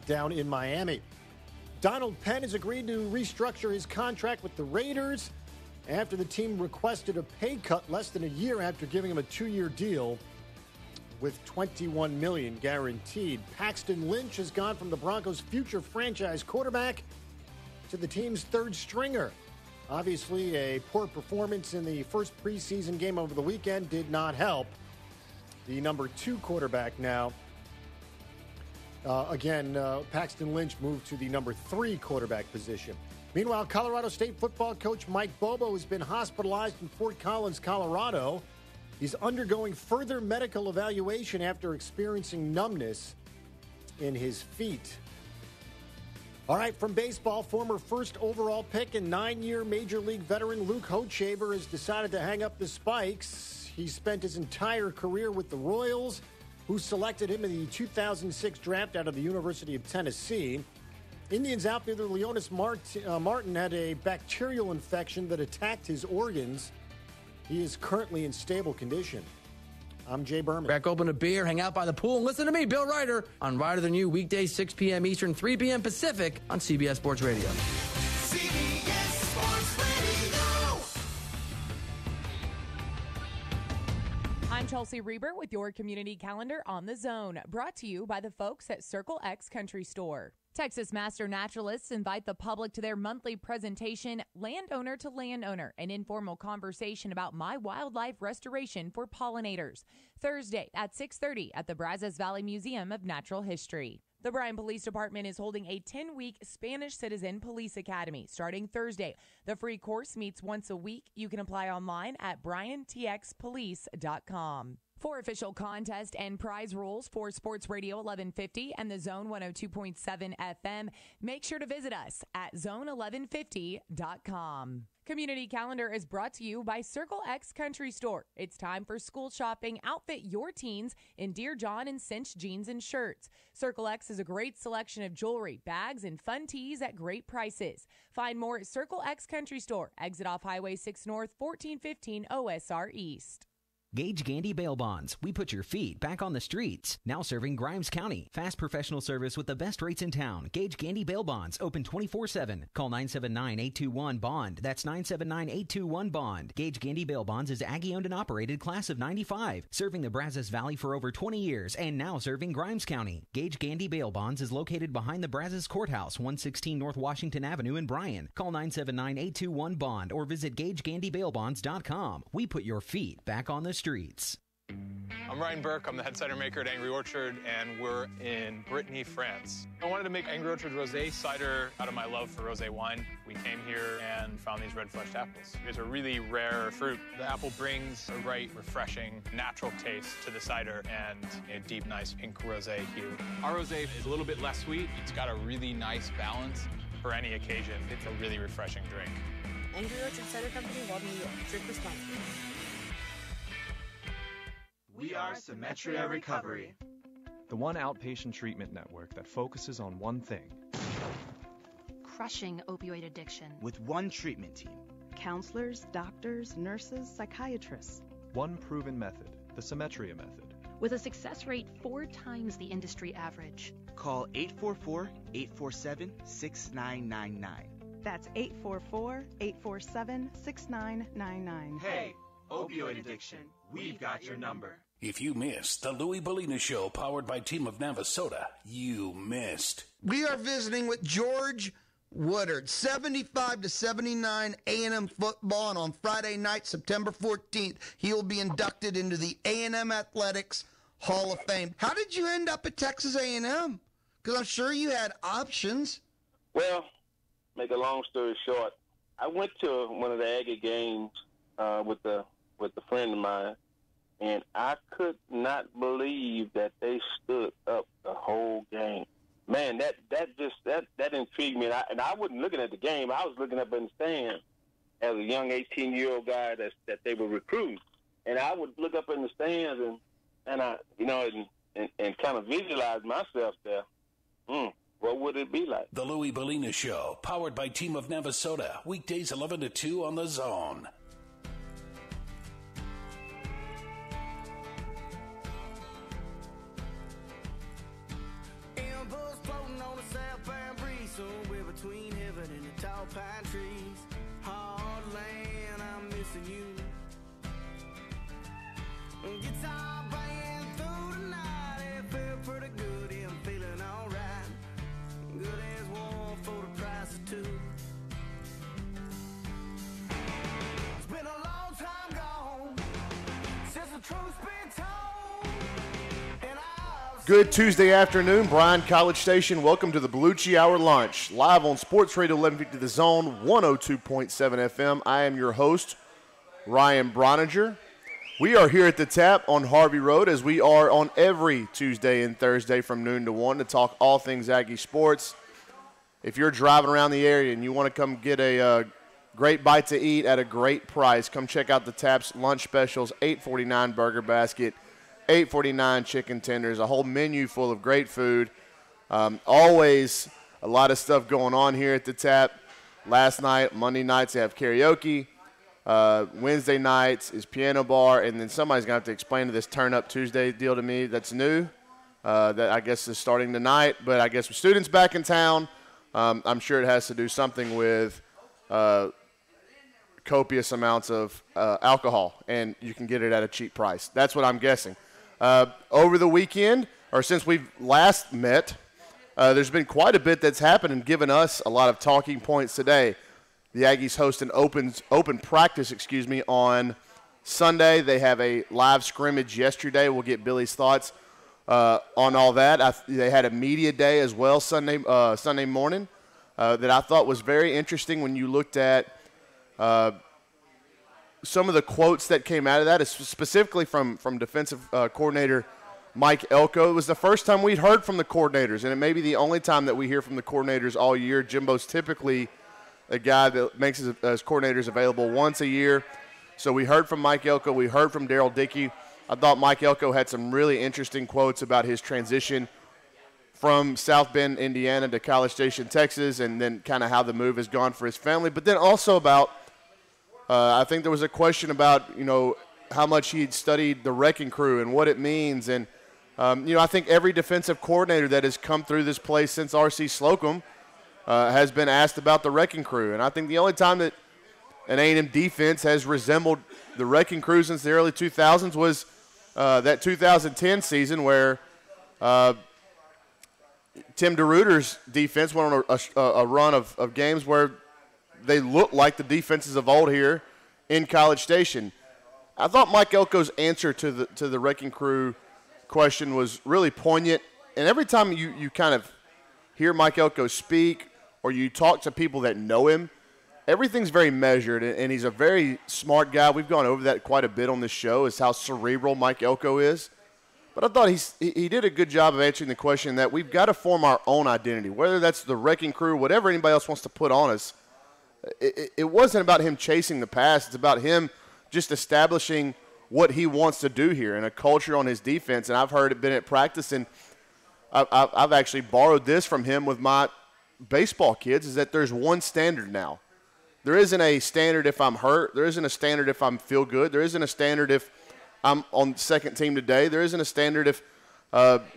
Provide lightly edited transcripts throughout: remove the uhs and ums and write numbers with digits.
down in Miami. Donald Penn has agreed to restructure his contract with the Raiders after the team requested a pay cut less than a year after giving him a 2-year deal with $21 million guaranteed. Paxton Lynch has gone from the Broncos' future franchise quarterback to the team's third stringer. Obviously, a poor performance in the first preseason game over the weekend did not help. The number 2 quarterback now. Paxton Lynch moved to the number 3 quarterback position. Meanwhile, Colorado State football coach Mike Bobo has been hospitalized in Fort Collins, Colorado. He's undergoing further medical evaluation after experiencing numbness in his feet. All right, from baseball, former first overall pick and 9-year Major League veteran Luke Hochevar has decided to hang up the spikes. He spent his entire career with the Royals, who selected him in the 2006 draft out of the University of Tennessee. Indians outfielder Leonis Martin had a bacterial infection that attacked his organs. He is currently in stable condition. I'm Jay Berman. Crack open a beer, hang out by the pool, and listen to me, Bill Ryder, on Ryder Than You, weekdays 6 p.m. Eastern, 3 p.m. Pacific on CBS Sports Radio. CBS Sports Radio. I'm Chelsea Reber with your community calendar on The Zone, brought to you by the folks at Circle X Country Store. Texas Master Naturalists invite the public to their monthly presentation, Landowner to Landowner, an informal conversation about my wildlife restoration for pollinators. Thursday at 6:30 at the Brazos Valley Museum of Natural History. The Bryan Police Department is holding a 10-week Spanish Citizen Police Academy starting Thursday. The free course meets once a week. You can apply online at bryantxpolice.com. For official contest and prize rules for Sports Radio 1150 and the Zone 102.7 FM, make sure to visit us at zone1150.com. Community Calendar is brought to you by Circle X Country Store. It's time for school shopping. Outfit your teens in Dear John and Cinch jeans and shirts. Circle X is a great selection of jewelry, bags, and fun tees at great prices. Find more at Circle X Country Store, exit off Highway 6 North, 1415 OSR East. Gage Gandy Bail Bonds. We put your feet back on the streets. Now serving Grimes County. Fast professional service with the best rates in town. Gage Gandy Bail Bonds. Open 24/7. Call 979-821-BOND. That's 979-821-BOND. Gage Gandy Bail Bonds is Aggie-owned and operated, class of 95. Serving the Brazos Valley for over 20 years and now serving Grimes County. Gage Gandy Bail Bonds is located behind the Brazos Courthouse, 116 North Washington Avenue in Bryan. Call 979-821-BOND or visit GageGandyBailBonds.com. We put your feet back on the streets. I'm Ryan Burke. I'm the head cider maker at Angry Orchard, and we're in Brittany, France. I wanted to make Angry Orchard rosé cider out of my love for rosé wine. We came here and found these red-fleshed apples. It's a really rare fruit. The apple brings a right, refreshing, natural taste to the cider and a deep, nice pink rosé hue. Our rosé is a little bit less sweet. It's got a really nice balance for any occasion. It's a really refreshing drink. Angry Orchard Cider Company, Walden, New York. Drink responsibly. We are Symetria Recovery, the one outpatient treatment network that focuses on one thing: crushing opioid addiction. With one treatment team. Counselors, doctors, nurses, psychiatrists. One proven method, the Symetria method. With a success rate 4 times the industry average. Call 844-847-6999. That's 844-847-6999. Hey, opioid addiction, we've got your number. If you missed the Louis Bellina Show, powered by Team of Navasota, you missed. We are visiting with George Woodard, 75-79 A&M football, and on Friday night, September 14th, he will be inducted into the A&M Athletics Hall of Fame. How did you end up at Texas A&M? Because I'm sure you had options. Well, make a long story short, I went to one of the Aggie games with a friend of mine, and I could not believe that they stood up the whole game. Man, that intrigued me, and I wasn't looking at the game. I was looking up in the stands as a young 18-year-old guy that they were recruiting, and I would look up in the stands and I, and kind of visualize myself there. What would it be like? The Louis Bellina Show, powered by Team of Navasota, weekdays 11 to 2 on The Zone. Floating on Good Tuesday afternoon, Bryan College Station. Welcome to the Bellucci Hour Lunch, live on Sports Radio 1150 The Zone, 102.7 FM. I am your host, Ryan Broniger. We are here at the Tap on Harvey Road, as we are on every Tuesday and Thursday from noon to 1 to talk all things Aggie sports. If you're driving around the area and you want to come get a great bite to eat at a great price, come check out the Tap's lunch specials, $8.49 burger basket, $8.49 chicken tenders, a whole menu full of great food. Always a lot of stuff going on here at the Tap. Last night, Monday nights, they have karaoke. Wednesday nights is piano bar. And then somebody's going to have to explain to this Turn Up Tuesday deal to me that's new. That I guess is starting tonight. But I guess with students back in town, I'm sure it has to do something with copious amounts of alcohol. And you can get it at a cheap price. That's what I'm guessing. Over the weekend, or since we've last met, there's been quite a bit that's happened and given us a lot of talking points today. The Aggies host an open practice, on Sunday. They have a live scrimmage yesterday. We'll get Billy's thoughts on all that. They had a media day as well Sunday morning that I thought was very interesting when you looked at some of the quotes that came out of that, specifically from defensive coordinator Mike Elko. It was the first time we'd heard from the coordinators, and it may be the only time that we hear from the coordinators all year. Jimbo's typically a guy that makes his coordinators available once a year. So we heard from Mike Elko. We heard from Daryl Dickey. I thought Mike Elko had some really interesting quotes about his transition from South Bend, Indiana to College Station, Texas, and then kind of how the move has gone for his family. But then also about I think there was a question about, how much he'd studied the Wrecking Crew and what it means. And, I think every defensive coordinator that has come through this place since R.C. Slocum has been asked about the Wrecking Crew. And I think the only time that an A&M defense has resembled the Wrecking Crew since the early 2000s was that 2010 season where Tim DeRuyter's defense went on a run of games where they look like the defenses of old here in College Station. I thought Mike Elko's answer to the Wrecking Crew question was really poignant. And every time you kind of hear Mike Elko speak or you talk to people that know him, everything's very measured, and he's a very smart guy. We've gone over that quite a bit on this show, is how cerebral Mike Elko is. But I thought he did a good job of answering the question that we've got to form our own identity, whether that's the Wrecking Crew, whatever anybody else wants to put on us. It wasn't about him chasing the past. It's about him just establishing what he wants to do here and a culture on his defense. And I've heard it been at practice, and I've actually borrowed this from him with my baseball kids, is that there's one standard now. There isn't a standard if I'm hurt. There isn't a standard if I feel good. There isn't a standard if I'm on second team today. There isn't a standard if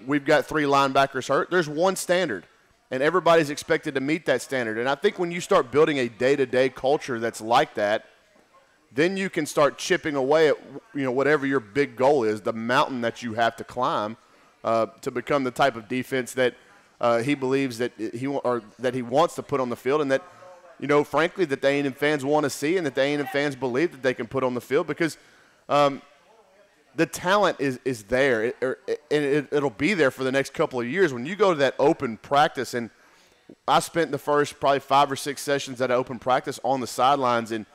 we've got 3 linebackers hurt. There's one standard. And everybody's expected to meet that standard. And I think when you start building a day-to-day culture that's like that, then you can start chipping away at whatever your big goal is, the mountain that you have to climb to become the type of defense that he believes that he wants to put on the field, and that frankly that the A&M fans want to see, and that the A&M fans believe that they can put on the field, because the talent is there, and it'll be there for the next couple of years. When you go to that open practice, and I spent the first probably 5 or 6 sessions at open practice on the sidelines and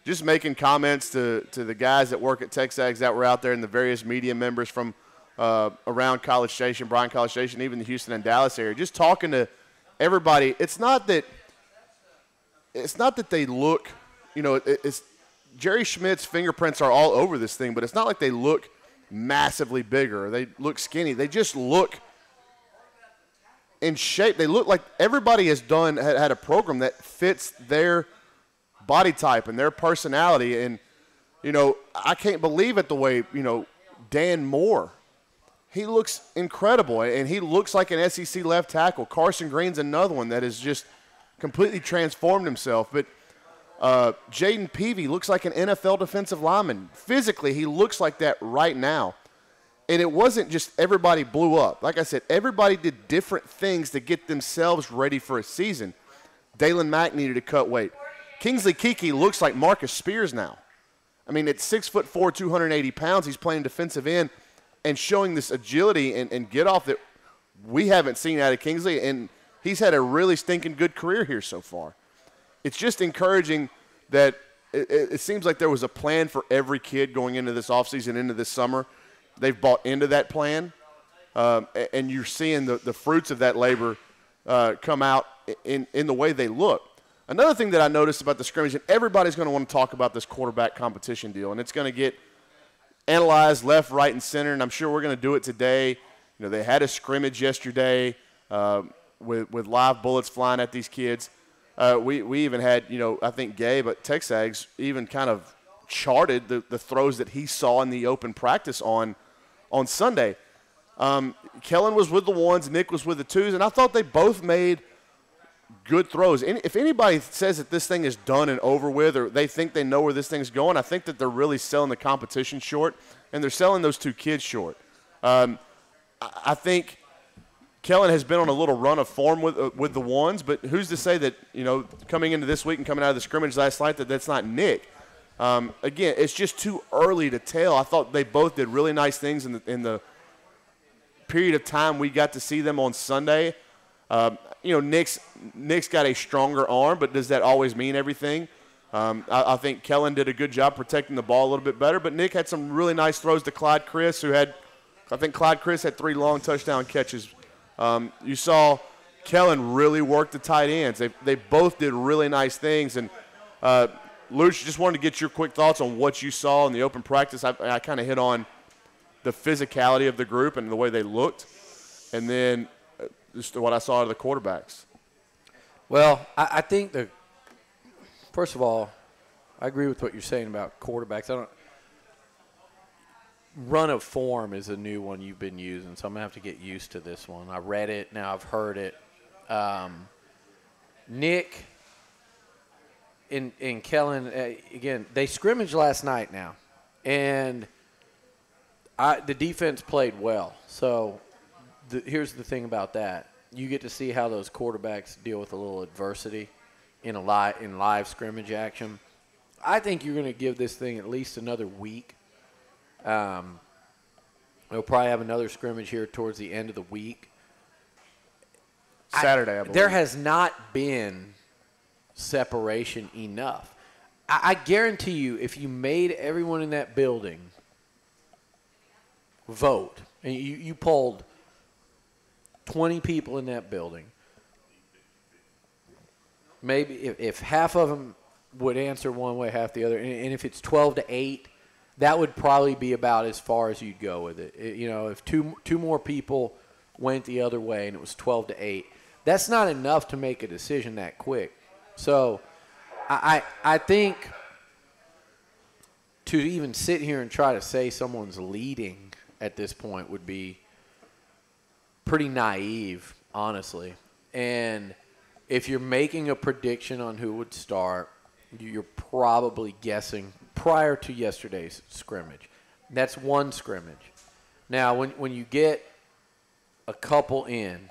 just making comments to the guys that work at Texags that were out there, and the various media members from around College Station, Bryan College Station, even the Houston and Dallas area, just talking to everybody. It's not that they look, it's Jerry Schmidt's fingerprints are all over this thing, but it's not like they look massively bigger. They look skinny. They just look in shape. They look like everybody has had a program that fits their body type and their personality. And, I can't believe it the way, Dan Moore, he looks incredible, and he looks like an SEC left tackle. Carson Green's another one that has just completely transformed himself. But Jaden Peavy looks like an NFL defensive lineman. Physically, he looks like that right now. And it wasn't just everybody blew up. Like I said, everybody did different things to get themselves ready for a season. Dalen Mack needed to cut weight. Kingsley Keke looks like Marcus Spears now. I mean, at 6'4", 280 pounds, he's playing defensive end. and showing this agility and get off that we haven't seen out of Kingsley, and he's had a really stinking good career here so far. It's just encouraging that it seems like there was a plan for every kid going into this offseason, into this summer. They've bought into that plan, and you're seeing the fruits of that labor come out in the way they look. Another thing that I noticed about the scrimmage, and everybody's going to want to talk about this quarterback competition deal, and it's going to get analyzed left, right, and center, and I'm sure we're going to do it today. You know, they had a scrimmage yesterday with live bullets flying at these kids. We even had, I think Gabe at Texags even kind of charted the throws that he saw in the open practice on Sunday. Kellen was with the ones, Nick was with the twos, and I thought they both made good throws. If anybody says that this thing is done and over with, or they think they know where this thing's going, I think that they're really selling the competition short, and they're selling those two kids short. I think Kellen has been on a little run of form with the ones, but who's to say that, coming into this week and coming out of the scrimmage last night, that's not Nick. Again, it's just too early to tell. I thought they both did really nice things in the period of time we got to see them on Sunday. Nick's got a stronger arm, but does that always mean everything? I think Kellen did a good job protecting the ball a little bit better, but Nick had some really nice throws to Clyde Chris, I think Clyde Chris had 3 long touchdown catches. You saw Kellen really work the tight ends. They both did really nice things. And, Luch, just wanted to get your quick thoughts on what you saw in the open practice. I kind of hit on the physicality of the group and the way they looked, and then just what I saw out of the quarterbacks. Well, I think first of all, I agree with what you're saying about quarterbacks. Run of form is a new one you've been using, so I'm going to have to get used to this one. I read it, now I've heard it. Nick and Kellen, again, they scrimmaged last night now, and the defense played well. So here's the thing about that. You get to see how those quarterbacks deal with a little adversity in live scrimmage action. I think you're going to give this thing at least another week. We'll probably have another scrimmage here towards the end of the week. Saturday, I believe. There has not been separation enough. I guarantee you, if you made everyone in that building vote, and you polled 20 people in that building, maybe if half of them would answer one way, half the other, and if it's 12-8, that would probably be about as far as you'd go with it. If two more people went the other way and it was 12-8, that's not enough to make a decision that quick. So I think to even sit here and try to say someone's leading at this point would be pretty naive, honestly. And if you're making a prediction on who would start, you're probably guessing prior to yesterday's scrimmage. That's one scrimmage. Now, when you get a couple in,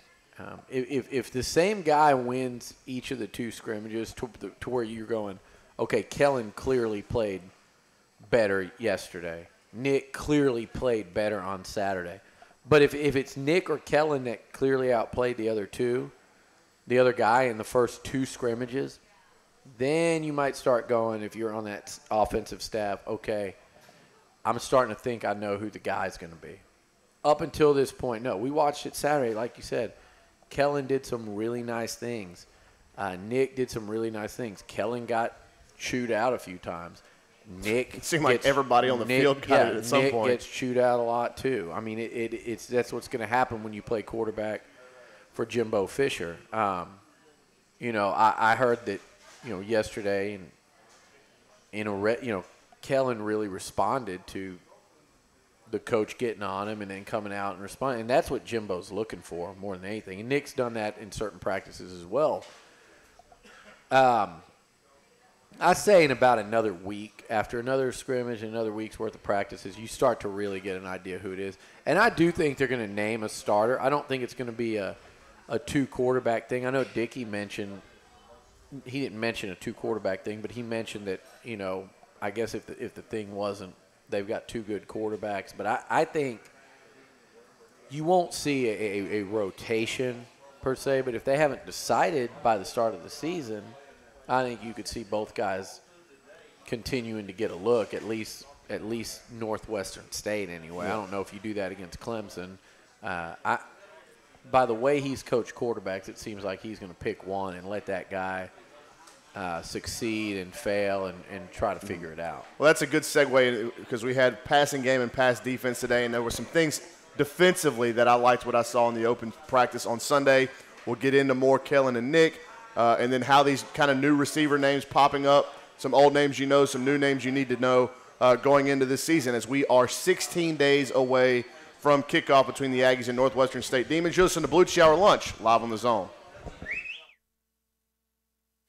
if the same guy wins each of the 2 scrimmages to where you're going, okay, Kellen clearly played better yesterday. Nick clearly played better on Saturday. But if it's Nick or Kellen that clearly outplayed the other guy in the first 2 scrimmages, then you might start going, if you're on that offensive staff, okay, I'm starting to think I know who the guy's going to be. Up until this point, no. We watched it Saturday, like you said. Kellen did some really nice things. Nick did some really nice things. Kellen got chewed out a few times. Nick it seemed like everybody on the field got it at some Nick point. Nick gets chewed out a lot too. I mean, that's what's going to happen when you play quarterback for Jimbo Fisher. I heard that yesterday and Kellen really responded to the coach getting on him and then coming out and responding. And that's what Jimbo's looking for more than anything. And Nick's done that in certain practices as well. I say in about another week, after another scrimmage and another week's worth of practices, you start to really get an idea who it is. And I do think they're going to name a starter. I don't think it's going to be a 2-quarterback thing. I know Dickey mentioned – he didn't mention a 2-quarterback thing, but he mentioned that, I guess if the thing wasn't, they've got 2 good quarterbacks. But I think you won't see a rotation per se, but if they haven't decided by the start of the season, I think you could see both guys continuing to get a look, at least Northwestern State anyway. Yeah. I don't know if you do that against Clemson. By the way he's coached quarterbacks, it seems like he's going to pick one and let that guy succeed and fail and try to figure it out. Well, that's a good segue because we had passing game and pass defense today, and there were some things defensively that I liked what I saw in the open practice on Sunday. We'll get into more Kellen and Nick, and then how these kind of new receiver names popping up, some old names you know, some new names you need to know going into this season as we are 16 days away from kickoff between the Aggies and Northwestern State Demons. You listen to Blue Hour Lunch live on the Zone.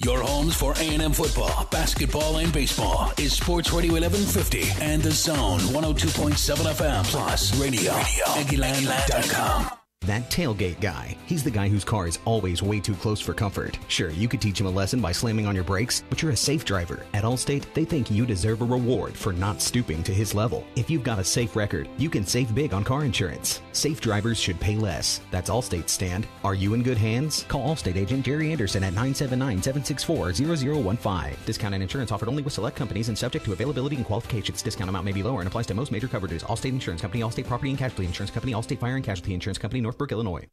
Your homes for A&M football, basketball, and baseball is Sports Radio 1150 and the Zone 102.7 FM plus radio. Aggieland.com. That tailgate guy. He's the guy whose car is always way too close for comfort. Sure, you could teach him a lesson by slamming on your brakes, but you're a safe driver. At Allstate, they think you deserve a reward for not stooping to his level. If you've got a safe record, you can save big on car insurance. Safe drivers should pay less. That's Allstate's stand. Are you in good hands? Call Allstate agent Jerry Anderson at 979-764-0015. Discount and insurance offered only with select companies and subject to availability and qualifications. Discount amount may be lower and applies to most major coverages. Allstate Insurance Company, Allstate Property and Casualty Insurance Company, Allstate Fire and Casualty Insurance Company, Northbrook, Illinois.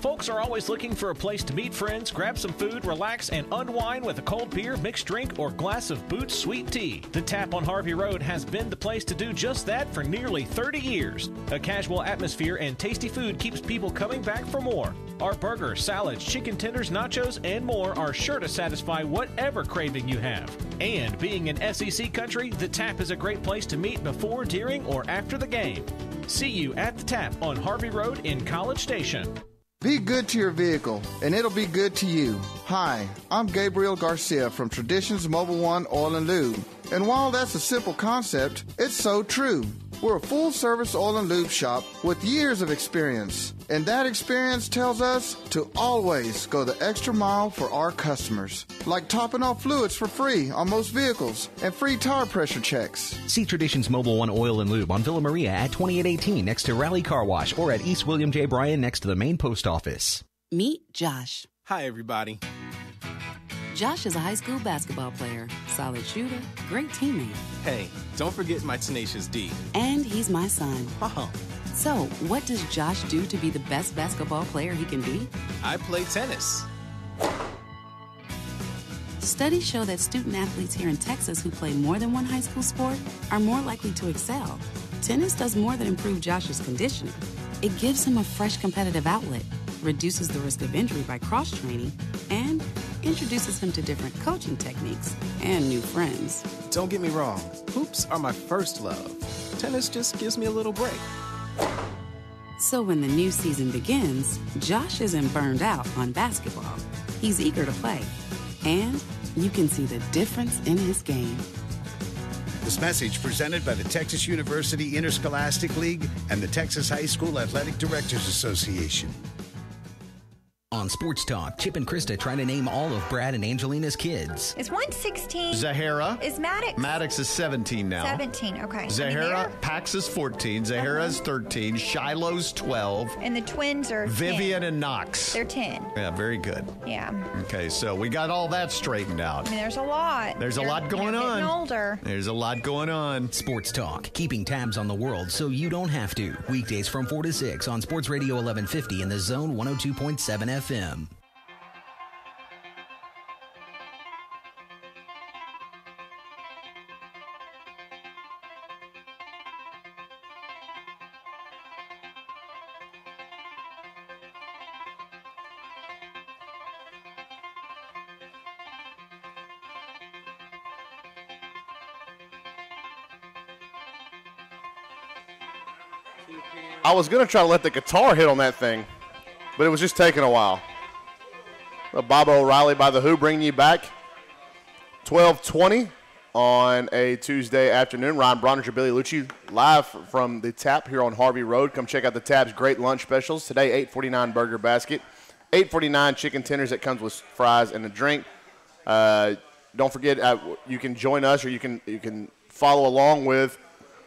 Folks are always looking for a place to meet friends, grab some food, relax, and unwind with a cold beer, mixed drink, or glass of Boots Sweet Tea. The Tap on Harvey Road has been the place to do just that for nearly 30 years. A casual atmosphere and tasty food keeps people coming back for more. Our burgers, salads, chicken tenders, nachos, and more are sure to satisfy whatever craving you have. And being an SEC country, the Tap is a great place to meet before, during, or after the game. See you at the Tap on Harvey Road in College Station. Be good to your vehicle, and it'll be good to you. Hi, I'm Gabriel Garcia from Traditions Mobile One Oil and Lube. And while that's a simple concept, it's so true. We're a full-service oil and lube shop with years of experience. And that experience tells us to always go the extra mile for our customers. Like topping off fluids for free on most vehicles and free tire pressure checks. See Traditions Mobile One Oil and Lube on Villa Maria at 2818 next to Raleigh Car Wash or at East William J. Bryan next to the main post office. Meet Josh. Hi, everybody. Josh is a high school basketball player, solid shooter, great teammate. Hey, don't forget my tenacious D. And he's my son. Oh. So, what does Josh do to be the best basketball player he can be? I play tennis. Studies show that student athletes here in Texas who play more than one high school sport are more likely to excel. Tennis does more than improve Josh's conditioning. It gives him a fresh competitive outlet, reduces the risk of injury by cross-training, and introduces him to different coaching techniques and new friends. Don't get me wrong, hoops are my first love. Tennis just gives me a little break. So when the new season begins, Josh isn't burned out on basketball. He's eager to play. And you can see the difference in his game. This message presented by the Texas University Interscholastic League and the Texas High School Athletic Directors Association. On Sports Talk, Chip and Krista try to name all of Brad and Angelina's kids. Is 116? Zahara. Is Maddox? Maddox is 17 now. 17, okay. Zahara, Pax is 14. Zahara is 13. Shiloh's 12. And the twins are 10. Vivian and Knox. They're 10. Yeah, very good. Yeah. Okay, so we got all that straightened out. I mean, there's a lot. There's a lot going on. Getting older. There's a lot going on. Sports Talk, keeping tabs on the world so you don't have to. Weekdays from 4 to 6 on Sports Radio 1150 in the Zone 102.7 FM. I was going to try to let the guitar hit on that thing, but it was just taking a while. Bob O'Reilly by The Who bringing you back. 12:20 on a Tuesday afternoon. Ryan Bronner, Billy Lucci, live from the Tap here on Harvey Road. Come check out the Tap's great lunch specials. Today, $8.49 burger basket, $8.49 chicken tenders that comes with fries and a drink. Don't forget, you can join us or you can follow along with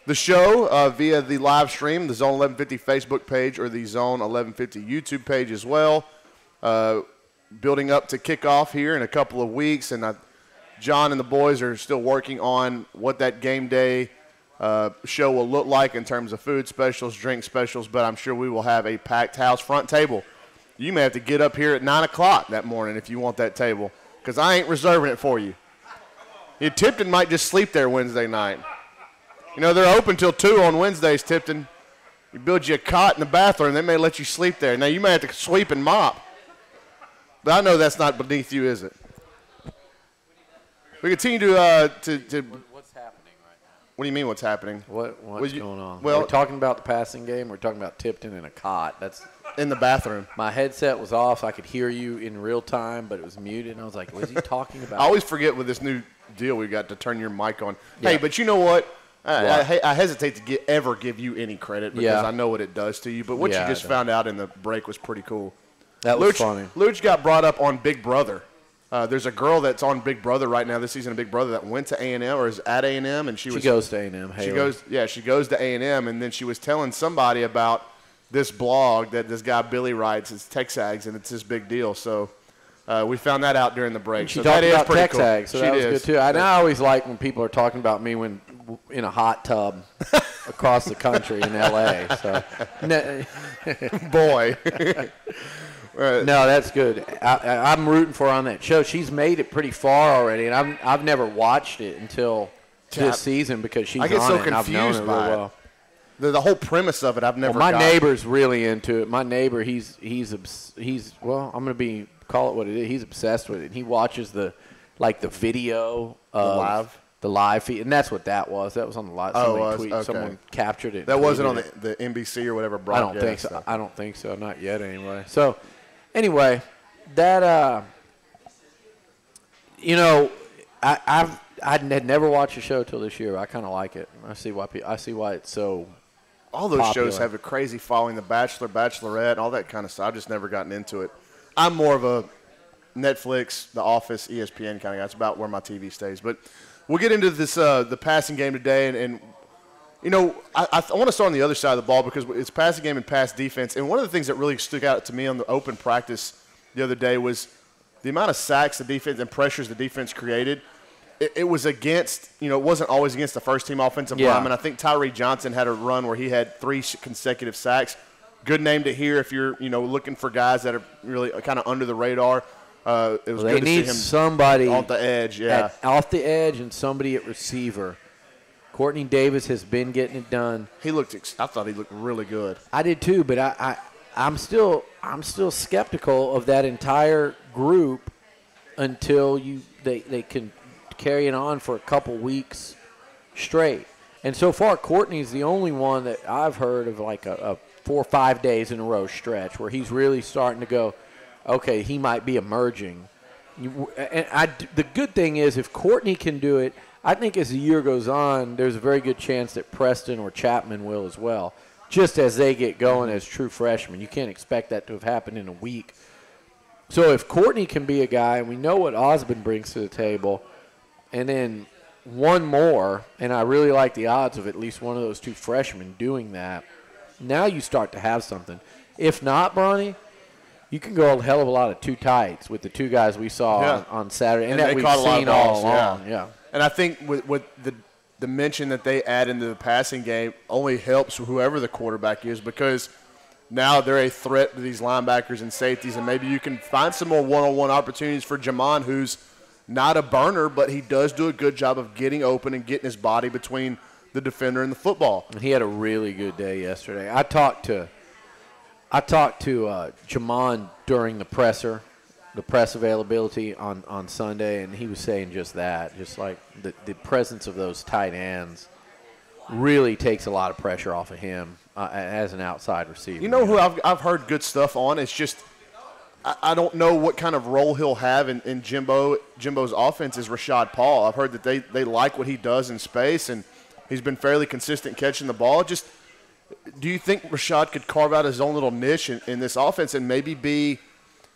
the show via the live stream, the Zone 1150 Facebook page or the Zone 1150 YouTube page as well. Building up to kickoff here in a couple of weeks, and John and the boys are still working on what that game day show will look like in terms of food specials, drink specials, but I'm sure we will have a packed house front table. You may have to get up here at 9 o'clock that morning if you want that table, because I ain't reserving it for you. Tipton might just sleep there Wednesday night. They're open till 2 on Wednesdays, Tipton. You build you a cot in the bathroom, they may let you sleep there. Now, you may have to sweep and mop. But I know that's not beneath you, is it? We continue to What's happening right now? What do you mean what's happening? What's going on? Well, we're talking about the passing game. We're talking about Tipton in a cot. That's in the bathroom. My headset was off. So I could hear you in real time, but it was muted. And I was like, what is he talking about? I always forget with this new deal we got to turn your mic on. Yeah. Hey, but you know what? I hesitate to ever give you any credit because Yeah. I know what it does to you. But what Yeah, you just I know. found out in the break was pretty cool. That was funny. Luch got brought up on Big Brother. There's a girl that's on Big Brother right now this season of Big Brother that went to A&M or is at A&M, and she goes to A&M. She goes to A&M, and then she was telling somebody about this blog that this guy Billy writes. It's Texags, and it's this big deal. So we found that out during the break. She so talked that is about pretty Texags, cool. so She that was is. good too. And I always like when people are talking about me when in a hot tub across the country in L.A. So, boy. No, that's good. I'm rooting for her on that show. She's made it pretty far already, and I've never watched it until this season because she's I get on so it, and I've known her confused real by well. it. The whole premise of it, I've never. My got. neighbor's really into it. My neighbor, he's well, I'm gonna call it what it is. He's obsessed with it. He watches the video of the live feed, and that's what that was. That was on the live. Someone captured it. That wasn't on tweeted the NBC or whatever I broadcast. don't think so. I don't think so. Not yet, anyway. So, anyway, that I had never watched a show till this year. I kind of like it. I see why it's so. All those popular. shows have a crazy following. The Bachelor, Bachelorette, all that kind of stuff. I've just never gotten into it. I'm more of a Netflix, The Office, ESPN kind of guy. That's about where my TV stays. But we'll get into this the passing game today, and I want to start on the other side of the ball because it's passing game and pass defense. And one of the things that really stuck out to me on the open practice the other day was the amount of sacks the defense and pressures the defense created. It was against, it wasn't always against the first-team offensive lineman. I think Tyree Johnson had a run where he had 3 consecutive sacks. Good name to hear if you're, looking for guys that are really kind of under the radar. It was good to see him somebody off the edge, off the edge, and somebody at receiver. Courtney Davis has been getting it done. I thought he looked really good. I did too, but I'm still skeptical of that entire group until they can carry it on for a couple weeks straight. And so far, Courtney's the only one that I've heard of like a 4 or 5 days in a row stretch where he's really starting to go, okay, he might be emerging. The good thing is if Courtney can do it, I think as the year goes on, there's a very good chance that Preston or Chapman will as well, just as they get going as true freshmen. You can't expect that to have happened in a week. So if Courtney can be a guy, and we know what Osborne brings to the table, and then one more, and I really like the odds of at least one of those 2 freshmen doing that, now you start to have something. If not, Bronny, you can go a hell of a lot of 2 tights with the 2 guys we saw on Saturday, and that we've seen all along. Yeah. And I think with the mention that they add into the passing game only helps whoever the quarterback is because now they're a threat to these linebackers and safeties, and maybe you can find some more one-on-one opportunities for Jamon, who's not a burner, but he does do a good job of getting open and getting his body between the defender and the football. And he had a really good day yesterday. I talked to Jamon during the press availability on Sunday, and he was saying just that, just like the presence of those tight ends really takes a lot of pressure off of him as an outside receiver. You know who I've heard good stuff on? It's just I don't know what kind of role he'll have in Jimbo's offense is Rashad Paul. I've heard that they like what he does in space, and he's been fairly consistent catching the ball. Just do you think Rashad could carve out his own little niche in this offense and maybe be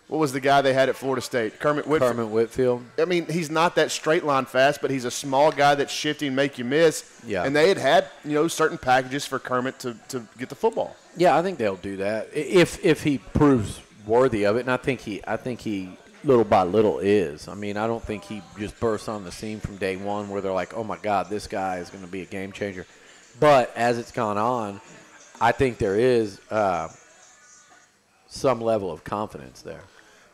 what was the guy they had at Florida State? Kermit Whitfield. Kermit Whitfield. I mean, he's not that straight line fast, but he's a small guy that's shifty and make you miss. Yeah. And they had certain packages for Kermit to get the football. Yeah, I think they'll do that if he proves worthy of it, and I think he little by little is. I mean, I don't think he just bursts on the scene from day one where they're like, oh my God, this guy is going to be a game changer. But as it's gone on, I think there is some level of confidence there.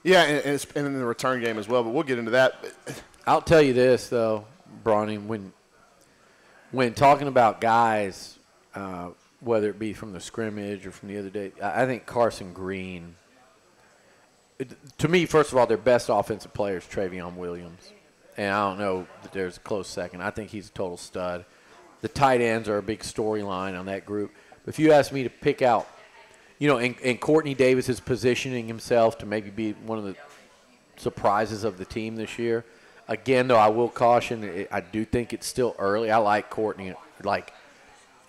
Yeah, and it's in the return game as well, but we'll get into that. I'll tell you this, though, Bronny, when talking about guys, whether it be from the scrimmage or from the other day, I think Carson Green, to me, first of all, their best offensive player is Travion Williams. And I don't know that there's a close second. I think he's a total stud. The tight ends are a big storyline on that group. But if you ask me to pick out, and Courtney Davis is positioning himself to maybe be one of the surprises of the team this year. Again, though, I will caution, I do think it's still early. I like Courtney,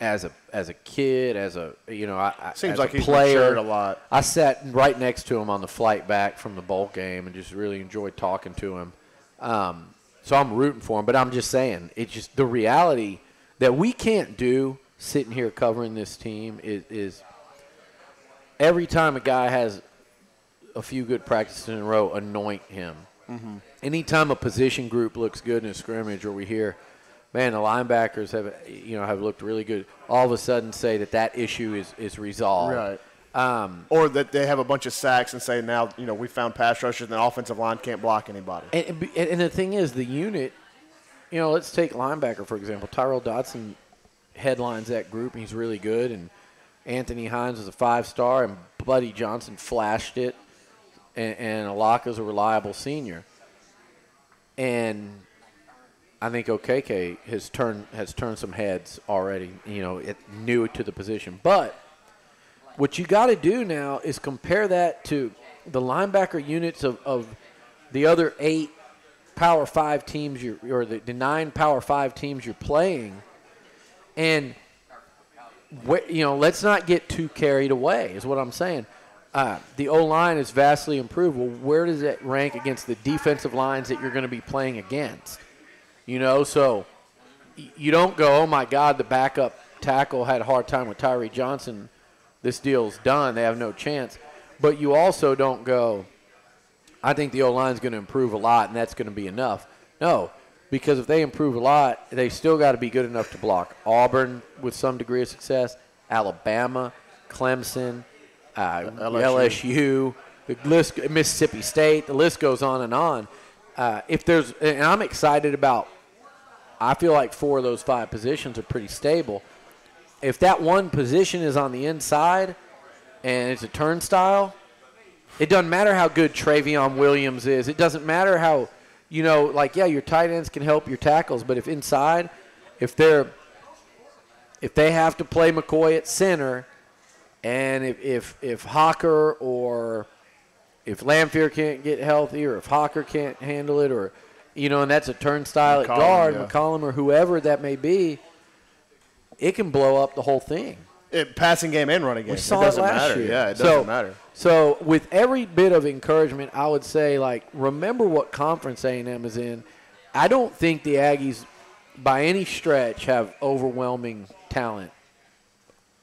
as a kid, Seems as like a he's player. matured a lot. I sat right next to him on the flight back from the bowl game and just really enjoyed talking to him. So I'm rooting for him, but I'm just saying, it's just the reality that we can't do sitting here covering this team is every time a guy has a few good practices in a row, anoint him. Mm-hmm. Anytime a position group looks good in a scrimmage, or we hear, man, the linebackers have looked really good, all of a sudden say that issue is resolved. Right. Or that they have a bunch of sacks and say now, we found pass rushers and the offensive line can't block anybody. And the thing is, the unit, let's take linebacker, for example. Tyrell Dodson headlines that group, and he's really good. And Anthony Hines is a 5-star, and Buddy Johnson flashed it. And Alaka's a reliable senior. And I think OKK has turned some heads already, new to the position. But what you got to do now is compare that to the linebacker units of the other 8 Power 5 teams, or the 9 Power 5 teams you're playing. And, let's not get too carried away is what I'm saying. The O-line is vastly improved. Well, where does that rank against the defensive lines that you're going to be playing against? So you don't go, oh, my God, the backup tackle had a hard time with Tyree Johnson. This deal's done. They have no chance. But you also don't go, I think the O-line is going to improve a lot, and that's going to be enough. No, because if they improve a lot, they still got to be good enough to block Auburn with some degree of success, Alabama, Clemson, LSU, the list, Mississippi State, the list goes on and on. And I'm excited about, I feel like 4 of those 5 positions are pretty stable. If that one position is on the inside and it's a turnstile, it doesn't matter how good Travion Williams is. It doesn't matter how, your tight ends can help your tackles, but if inside, if they have to play McCoy at center, and if Hawker or if Lamphere can't get healthy, or if Hawker can't handle it, or and that's a turnstile at guard, McCollum or whoever that may be, it can blow up the whole thing. Passing game and running game. We saw it doesn't it last matter. year. Yeah, it doesn't matter. So with every bit of encouragement, I would say, remember what conference A&M is in. I don't think the Aggies, by any stretch, have overwhelming talent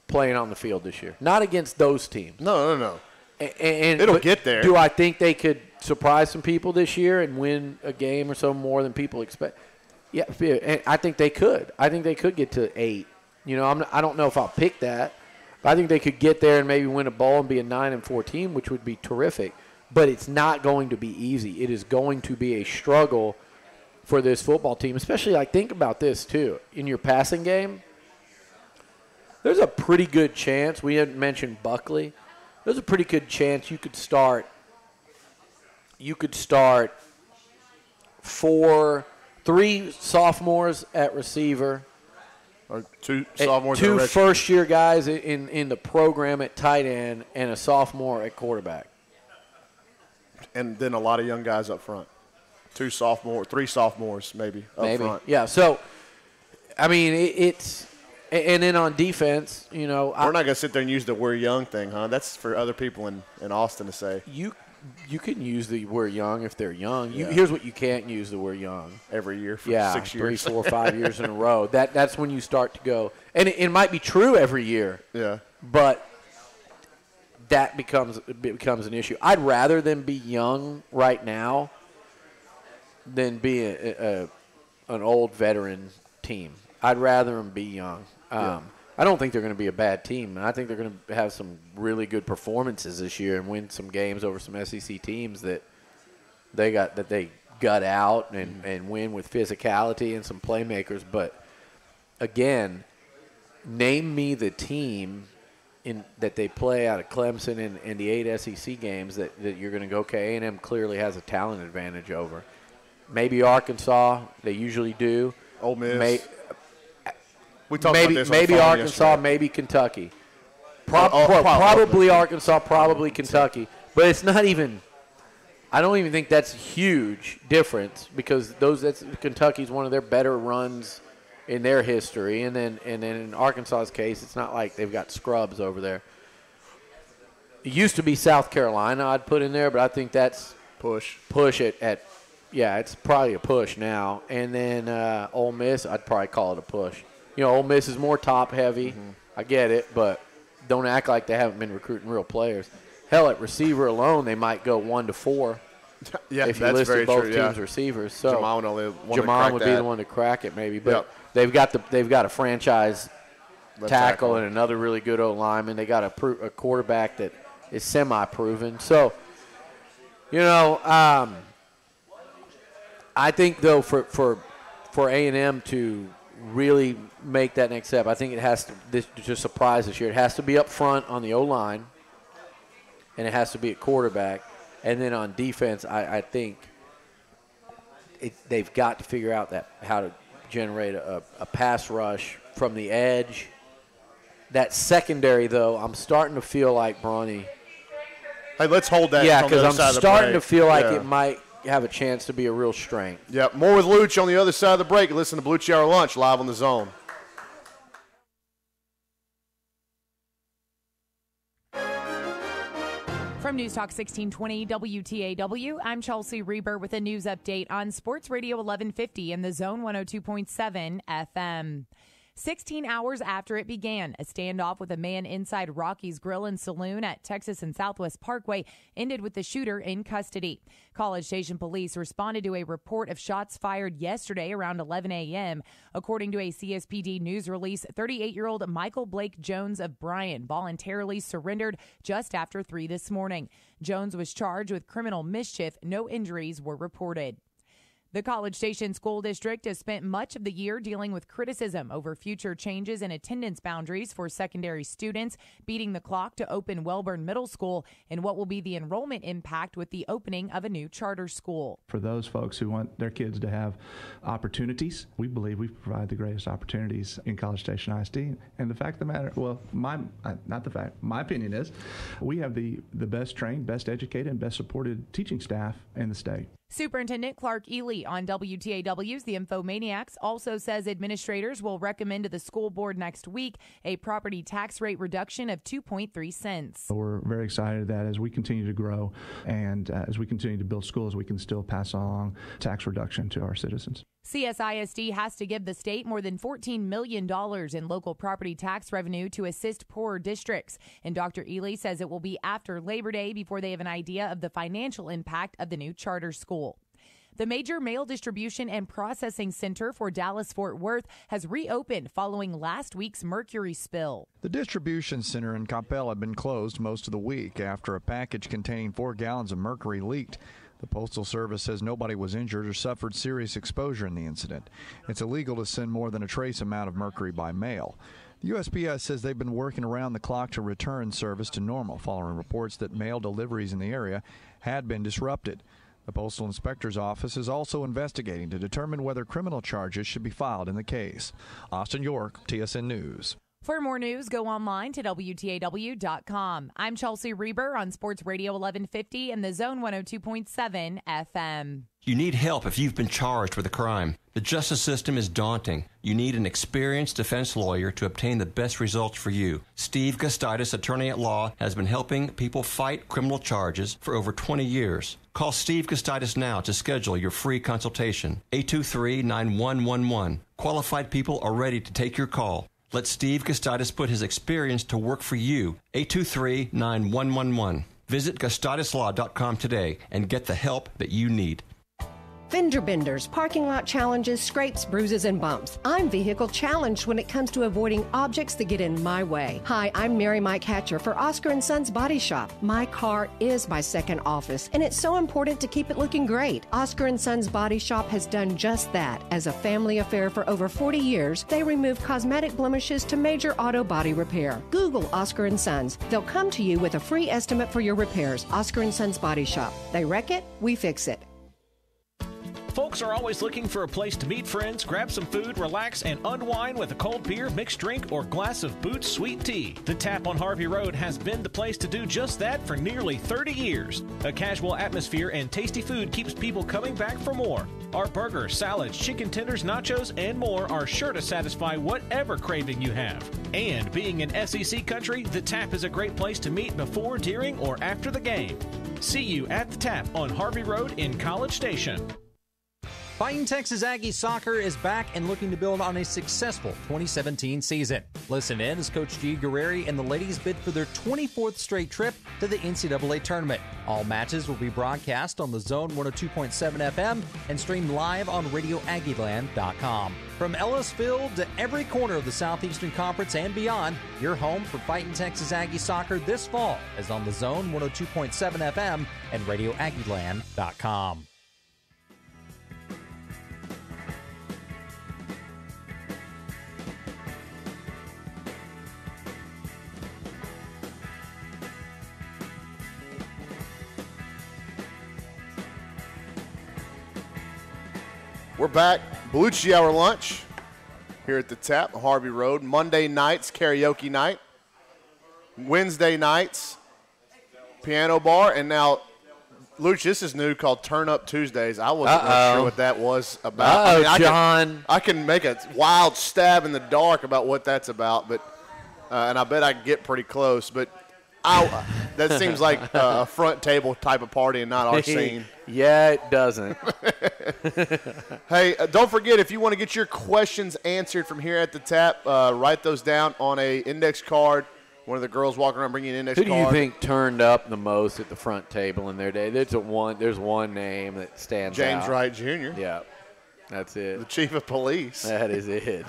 playing on the field this year. Not against those teams. No. And it'll get there. Do I think they could surprise some people this year and win a game or so more than people expect? Yeah, and I think they could. I think they could get to 8. I don't know if I'll pick that, but I think they could get there and maybe win a bowl and be a 9-4 team, which would be terrific. But it's not going to be easy. It is going to be a struggle for this football team, especially, think about this, too. In your passing game, there's a pretty good chance, we hadn't mentioned Buckley, there's a pretty good chance you could start 3 sophomores at receiver, or 2 sophomores, 2 first-year guys in the program at tight end, and a sophomore at quarterback. And then a lot of young guys up front. 3 sophomores maybe up front. Yeah. So, I mean, it's – and then on defense, We're not going to sit there and use the "we're young" thing, huh? That's for other people in Austin to say. You can use the "we're young" if they're young. Yeah. Here's what you can't use: the "we're young" every year for 6 3, years. 4, 5 years in a row. That's when you start to go, and it might be true every year. Yeah, but that becomes an issue. I'd rather them be young right now than be an old veteran team. I'd rather them be young. I don't think they're going to be a bad team. I think they're going to have some really good performances this year and win some games over some SEC teams that they gut out and win with physicality and some playmakers. But again, name me the team that they play out of Clemson and the 8 SEC games that you're going to go, okay, A&M clearly has a talent advantage over. Maybe Arkansas, they usually do. Ole Miss. We talked maybe about this on the phone Arkansas, yesterday. maybe Kentucky. Probably Arkansas, probably Kentucky. But it's not even – I don't even think that's a huge difference because Kentucky's one of their better runs in their history. And then in Arkansas's case, it's not like they've got scrubs over there. It used to be South Carolina I'd put in there, but I think that's – Push it at – yeah, it's probably a push now. And then Ole Miss, I'd probably call it a push. Ole Miss is more top-heavy. Mm-hmm. I get it, but don't act like they haven't been recruiting real players. Hell, at receiver alone, they might go 1 to 4 Yeah, if you that's listed very both true, teams' yeah. receivers. So Jamon would be the one to crack it maybe. But they've got a franchise Left tackle and another really good O-lineman. They got a quarterback that is semi-proven. So, I think, though, for A&M to really make that next step, I think it has to surprise this year. It has to be up front on the O-line, and it has to be at quarterback. And then on defense, I think they've got to figure out how to generate a pass rush from the edge. That secondary, though, I'm starting to feel like, Bronny. Hey, let's hold that. Yeah, on the because other I'm side of the starting break. to feel like Yeah. it might have a chance to be a real strength. Yep. More with Luch on the other side of the break. Listen to Blue Hour Lunch live on the Zone. From News Talk 1620 WTAW, I'm Chelsea Reber with a news update on Sports Radio 1150 and the Zone 102.7 FM. 16 hours after it began, a standoff with a man inside Rocky's Grill and Saloon at Texas and Southwest Parkway ended with the shooter in custody. College Station police responded to a report of shots fired yesterday around 11 a.m. According to a CSPD news release, 38-year-old Michael Blake Jones of Bryan voluntarily surrendered just after 3 this morning. Jones was charged with criminal mischief. No injuries were reported. The College Station School District has spent much of the year dealing with criticism over future changes in attendance boundaries for secondary students, beating the clock to open Welborn Middle School, and what will be the enrollment impact with the opening of a new charter school. For those folks who want their kids to have opportunities, we believe we provide the greatest opportunities in College Station ISD. And the fact of the matter, well, my opinion is we have the best trained, best educated, and best supported teaching staff in the state. Superintendent Clark Ely on WTAW's The Infomaniacs also says administrators will recommend to the school board next week a property tax rate reduction of 2.3 cents. We're very excited that as we continue to grow and as we continue to build schools, we can still pass along tax reduction to our citizens. CSISD has to give the state more than $14 million in local property tax revenue to assist poorer districts. And Dr. Ely says it will be after Labor Day before they have an idea of the financial impact of the new charter school. The major mail distribution and processing center for Dallas-Fort Worth has reopened following last week's mercury spill. The distribution center in Coppell had been closed most of the week after a package containing 4 gallons of mercury leaked. The Postal Service says nobody was injured or suffered serious exposure in the incident. It's illegal to send more than a trace amount of mercury by mail. The USPS says they've been working around the clock to return service to normal following reports that mail deliveries in the area had been disrupted. The Postal Inspector's Office is also investigating to determine whether criminal charges should be filed in the case. Austin York, TSN News. For more news, go online to WTAW.com. I'm Chelsea Reber on Sports Radio 1150 and the Zone 102.7 FM. You need help if you've been charged with a crime. The justice system is daunting. You need an experienced defense lawyer to obtain the best results for you. Steve Gustitis, attorney at law, has been helping people fight criminal charges for over 20 years. Call Steve Gustitis now to schedule your free consultation. 823-9111. Qualified people are ready to take your call. Let Steve Gustitis put his experience to work for you. 823-9111. Visit GustitisLaw.com today and get the help that you need. Fender benders, parking lot challenges, scrapes, bruises, and bumps. I'm vehicle challenged when it comes to avoiding objects that get in my way. Hi, I'm Mary Mike Hatcher for Oscar & Sons Body Shop. My car is my second office, and it's so important to keep it looking great. Oscar & Sons Body Shop has done just that. As a family affair for over 40 years, they remove cosmetic blemishes to major auto body repair. Google Oscar & Sons. They'll come to you with a free estimate for your repairs. Oscar & Sons Body Shop. They wreck it, we fix it. Folks are always looking for a place to meet friends, grab some food, relax, and unwind with a cold beer, mixed drink, or glass of Boots Sweet Tea. The Tap on Harvey Road has been the place to do just that for nearly 30 years. A casual atmosphere and tasty food keeps people coming back for more. Our burgers, salads, chicken tenders, nachos, and more are sure to satisfy whatever craving you have. And being in SEC country, the Tap is a great place to meet before, during, or after the game. See you at the Tap on Harvey Road in College Station. Fighting Texas Aggies soccer is back and looking to build on a successful 2017 season. Listen in as Coach G. Guerreri and the ladies bid for their 24th straight trip to the NCAA tournament. All matches will be broadcast on the Zone 102.7 FM and streamed live on RadioAggieland.com. From Ellisville to every corner of the Southeastern Conference and beyond, your home for Fighting Texas Aggies soccer this fall is on the Zone 102.7 FM and RadioAggieland.com. We're back. Belucci Hour lunch here at the Tap, Harvey Road. Monday nights, karaoke night. Wednesday nights, piano bar. And now, Luch, this is new called Turn Up Tuesdays. I wasn't really sure what that was about. John. I can make a wild stab in the dark about what that's about, but and I bet I can get pretty close. But that seems like a front table type of party and not our scene. Yeah, it doesn't. Hey, don't forget, if you want to get your questions answered from here at the Tap, write those down on a index card. One of the girls walking around bringing an index card. Who do you think turned up the most at the front table in their day? There's one name that stands out. James Wright Jr. Yeah, that's it. The chief of police. That is it.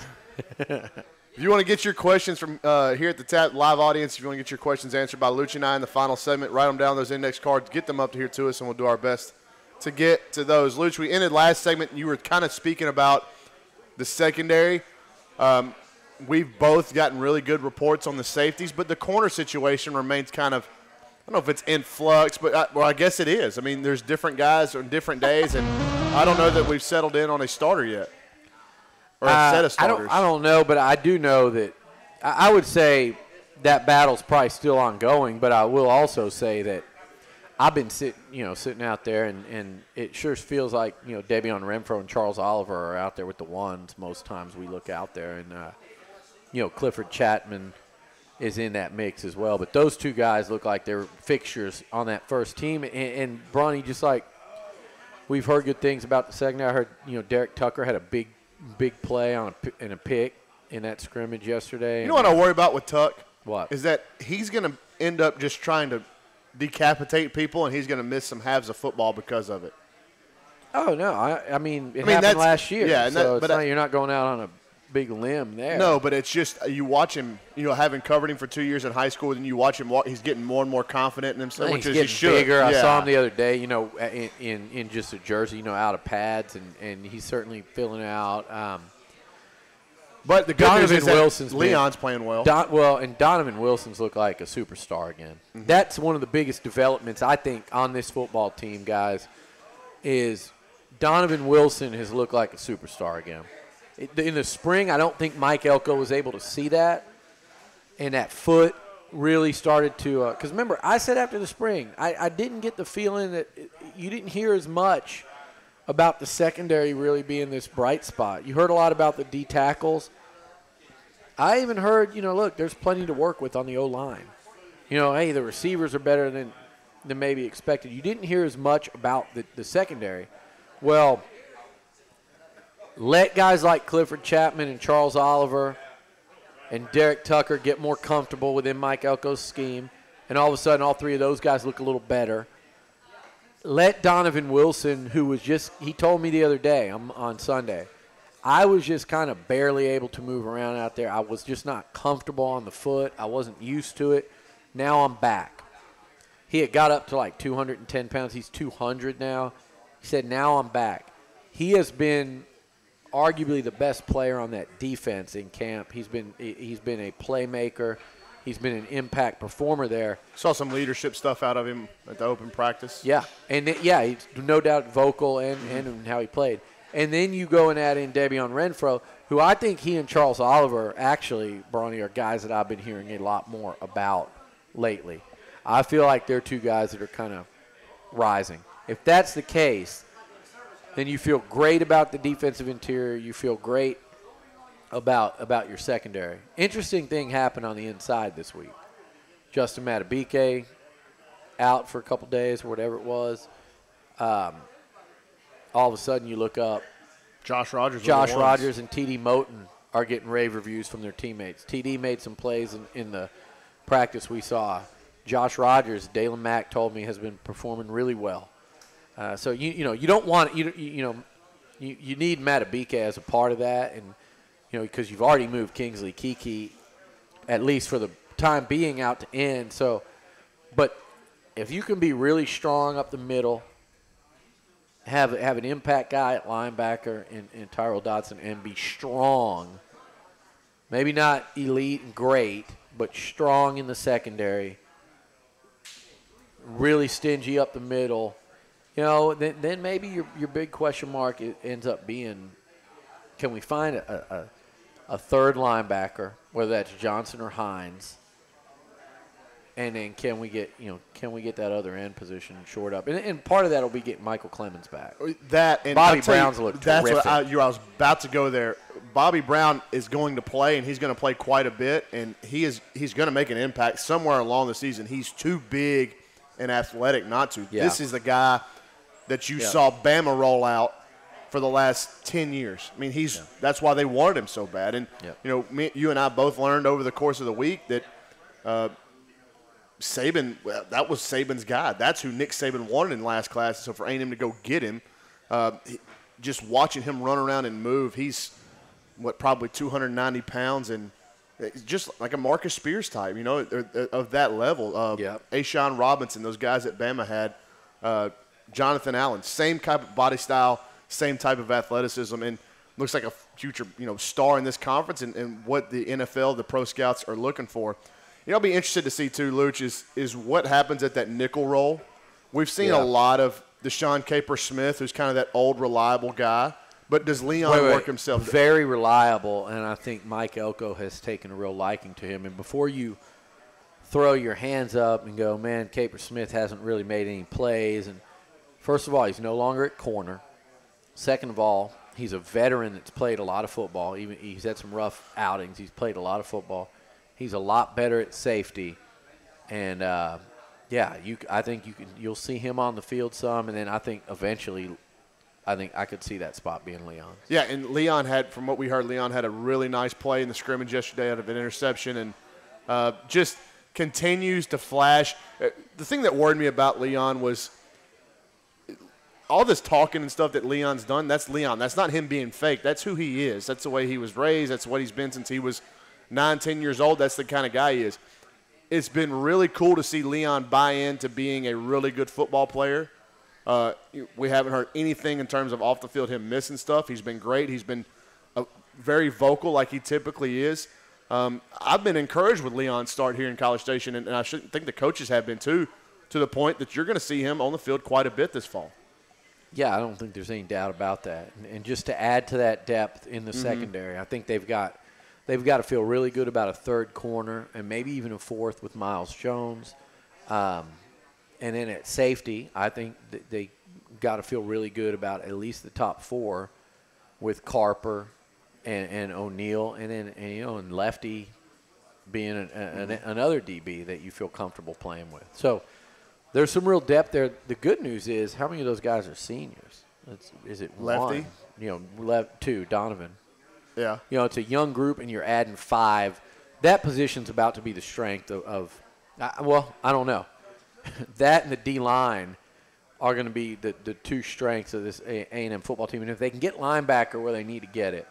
If you want to get your questions from here at the Tap live audience, if you want to get your questions answered by Luch and I in the final segment, write them down on those index cards, get them up to here to us, and we'll do our best to get to those. Luch, we ended last segment, and you were kind of speaking about the secondary. We've both gotten really good reports on the safeties, but the corner situation remains kind of, I don't know if it's in flux, but I guess it is. I mean, there's different guys on different days, and I don't know that we've settled in on a starter yet. Or a set of starters. I don't know, but I do know that I would say that battle's probably still ongoing, but I will also say that I've been sitting out there, and it sure feels like, Davion Renfro and Charles Oliver are out there with the ones most times we look out there. And, Clifford Chapman is in that mix as well. But those two guys look like they're fixtures on that first team. And Bronny, just like we've heard good things about the second. I heard, Derek Tucker had a big play in a pick in that scrimmage yesterday. You know what I worry about with Tuck? What? Is that he's going to end up just trying to decapitate people, and he's going to miss some halves of football because of it. Oh, no. I mean, it happened last year. Yeah, so you're not going out on a big limb there. No, but it's just you watch him, having covered him for 2 years in high school, and you watch him walk, he's getting more and more confident in himself, which he's is he should. Bigger. Yeah. I saw him the other day, in just a jersey, out of pads, and he's certainly filling out. But the good news is that Leon's playing well. And Donovan Wilson's looked like a superstar again. Mm-hmm. That's one of the biggest developments, I think, on this football team, guys, is Donovan Wilson has looked like a superstar again. In the spring, I don't think Mike Elko was able to see that. and that foot really started to because remember, I said after the spring, I didn't get the feeling that you didn't hear as much about the secondary really being this bright spot. You heard a lot about the D tackles. I even heard, look, there's plenty to work with on the O-line. Hey, the receivers are better than maybe expected. You didn't hear as much about the secondary. Well, let guys like Clifford Chapman and Charles Oliver and Derek Tucker get more comfortable within Mike Elko's scheme, and all of a sudden all three of those guys look a little better. Let Donovan Wilson, who was he told me the other day on Sunday, I was just kind of barely able to move around out there. I was just not comfortable on the foot. I wasn't used to it. Now I'm back. He had got up to like 210 pounds. He's 200 now. He said, now I'm back. He has been arguably the best player on that defense in camp. He's been a playmaker. He's been an impact performer there. Saw some leadership stuff out of him at the open practice. Yeah, and he's no doubt vocal and how he played. And then you go and add in Debian Renfro, who I think he and Charles Oliver actually, Bronny, are guys that I've been hearing a lot more about lately. I feel like they're two guys that are kind of rising. If that's the case, then you feel great about the defensive interior. You feel great about your secondary. Interesting thing happened on the inside this week. Justin Matabike out for a couple days or whatever it was. All of a sudden you look up. Josh Rogers and T.D. Moten are getting rave reviews from their teammates. T.D. made some plays in the practice we saw. Josh Rogers, Dalen Mack told me, has been performing really well. So you don't want you need Matabike as a part of that, and because you've already moved Kingsley Keke, at least for the time being, out to end. So, but if you can be really strong up the middle, have an impact guy at linebacker in Tyrell Dodson, and be strong, maybe not elite and great, but strong in the secondary, really stingy up the middle, then maybe your big question mark ends up being, can we find a third linebacker, whether that's Johnson or Hines, and then can we get that other end position shored up? And part of that will be getting Michael Clemens back. That and Bobby Brown's looked terrific. That's what I was about to go there. Bobby Brown is going to play, and he's going to play quite a bit, and he's going to make an impact somewhere along the season. He's too big and athletic not to. Yeah. This is the guy that you saw Bama roll out for the last 10 years. I mean, that's why they wanted him so bad. And, you and I both learned over the course of the week that Saban, that was Saban's guy. That's who Nick Saban wanted in last class. So for A&M to go get him, just watching him run around and move, he's, probably 290 pounds and just like a Marcus Spears type, of that level. Ashawn Robinson, those guys that Bama had, Jonathan Allen, same type of body style, same type of athleticism, and looks like a future, star in this conference and what the NFL, the pro scouts are looking for. I'll be interested to see too, Luch, is what happens at that nickel role. We've seen a lot of Deshaun Caper-Smith, who's kind of that old, reliable guy. But does Leon work himself? Very reliable, and I think Mike Elko has taken a real liking to him. And before you throw your hands up and go, man, Caper-Smith hasn't really made any plays. And first of all, he's no longer at corner. Second of all, he's a veteran that's played a lot of football. He's had some rough outings. He's played a lot of football. He's a lot better at safety. And, I think you'll see him on the field some, and then I think eventually I could see that spot being Leon. Yeah, and Leon from what we heard, Leon had a really nice play in the scrimmage yesterday out of an interception and just continues to flash. The thing that worried me about Leon was all this talking and stuff that Leon's done, that's Leon. That's not him being fake. That's who he is. That's the way he was raised. That's what he's been since he was 9, 10 years old. That's the kind of guy he is. It's been really cool to see Leon buy into being a really good football player. We haven't heard anything in terms of off the field, him missing stuff. He's been great. He's been very vocal like he typically is. I've been encouraged with Leon's start here in College Station, and I think the coaches have been too, to the point that you're going to see him on the field quite a bit this fall. Yeah, I don't think there's any doubt about that. And just to add to that depth in the secondary, I think they've got They've got to feel really good about a third corner and maybe even a fourth with Miles Jones. And then at safety, I think they got to feel really good about at least the top four with Carper and O'Neal, and then and Lefty being another DB that you feel comfortable playing with. So there's some real depth there. The good news is, how many of those guys are seniors? Is it Lefty? One? Two, Donovan. Yeah. It's a young group, and you're adding 5. That position's about to be the strength of I don't know. That and the D-line are going to be the two strengths of this A&M football team. And if they can get linebacker where they need to get it.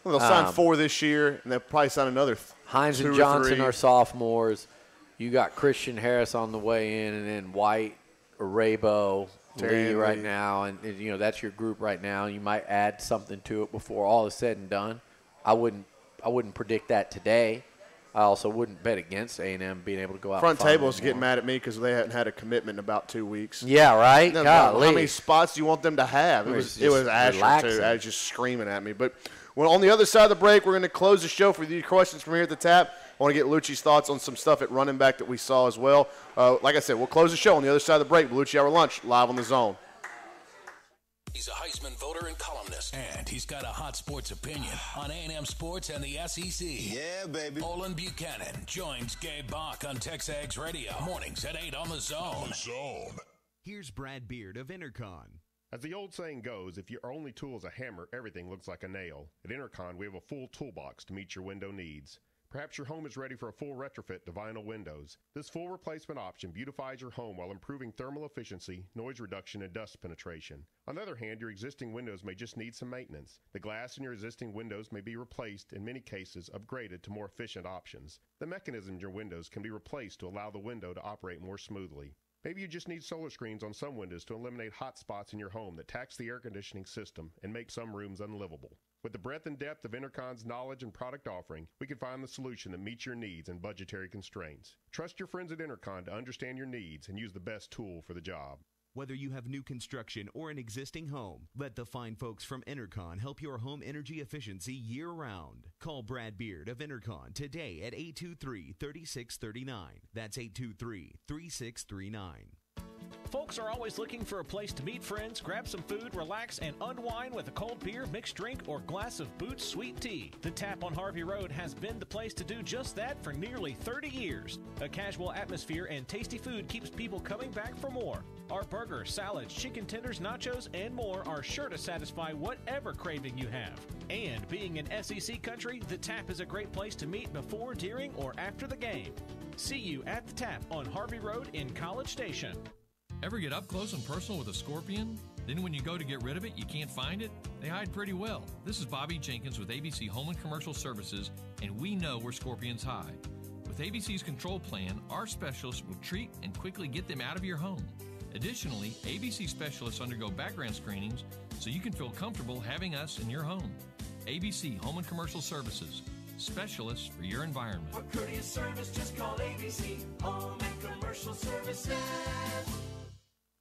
Well, they'll sign 4 this year, and they'll probably sign another Hines 2 and or Johnson 3. are sophomores. You got Christian Harris on the way in, and then White, Arabo, Lee right now. And, that's your group right now. You might add something to it before all is said and done. I wouldn't predict that today. I also wouldn't bet against A&M being able to go out. Front and find table's more. getting mad at me because they hadn't had a commitment in about 2 weeks. Yeah, right? No, Golly. how many spots do you want them to have? It was Asher, relaxing. too. I was just screaming at me. But on the other side of the break, we're going to close the show for the questions from here at the Tap. I want to get Lucci's thoughts on some stuff at running back that we saw as well. Like I said, we'll close the show on the other side of the break. Lucci Hour Lunch, live on the Zone. He's a Heisman voter and columnist, and he's got a hot sports opinion on A&M Sports and the SEC. Yeah, baby. Olin Buchanan joins Gabe Bach on TexAgs Radio. Mornings at 8 on the Zone. Here's Brad Beard of Intercon. As the old saying goes, if your only tool is a hammer, everything looks like a nail. At Intercon, we have a full toolbox to meet your window needs. Perhaps your home is ready for a full retrofit to vinyl windows. This full replacement option beautifies your home while improving thermal efficiency, noise reduction, and dust penetration. On the other hand, your existing windows may just need some maintenance. The glass in your existing windows may be replaced, in many cases upgraded to more efficient options. The mechanism in your windows can be replaced to allow the window to operate more smoothly. Maybe you just need solar screens on some windows to eliminate hot spots in your home that tax the air conditioning system and make some rooms unlivable. With the breadth and depth of Intercon's knowledge and product offering, we can find the solution that meets your needs and budgetary constraints. Trust your friends at Intercon to understand your needs and use the best tool for the job. Whether you have new construction or an existing home, let the fine folks from Intercon help your home energy efficiency year-round. Call Brad Beard of Intercon today at 823-3639. That's 823-3639. Folks are always looking for a place to meet friends, grab some food, relax, and unwind with a cold beer, mixed drink, or glass of Boots Sweet Tea. The Tap on Harvey Road has been the place to do just that for nearly 30 years. A casual atmosphere and tasty food keeps people coming back for more. Our burgers, salads, chicken tenders, nachos, and more are sure to satisfy whatever craving you have. And being in SEC country, the Tap is a great place to meet before, during, or after the game. See you at the Tap on Harvey Road in College Station. Ever get up close and personal with a scorpion? Then when you go to get rid of it, you can't find it? They hide pretty well. This is Bobby Jenkins with ABC Home and Commercial Services, and we know where scorpions hide. With ABC's control plan, our specialists will treat and quickly get them out of your home. Additionally, ABC specialists undergo background screenings so you can feel comfortable having us in your home. ABC Home and Commercial Services, specialists for your environment. For courteous service, just call ABC Home and Commercial Services.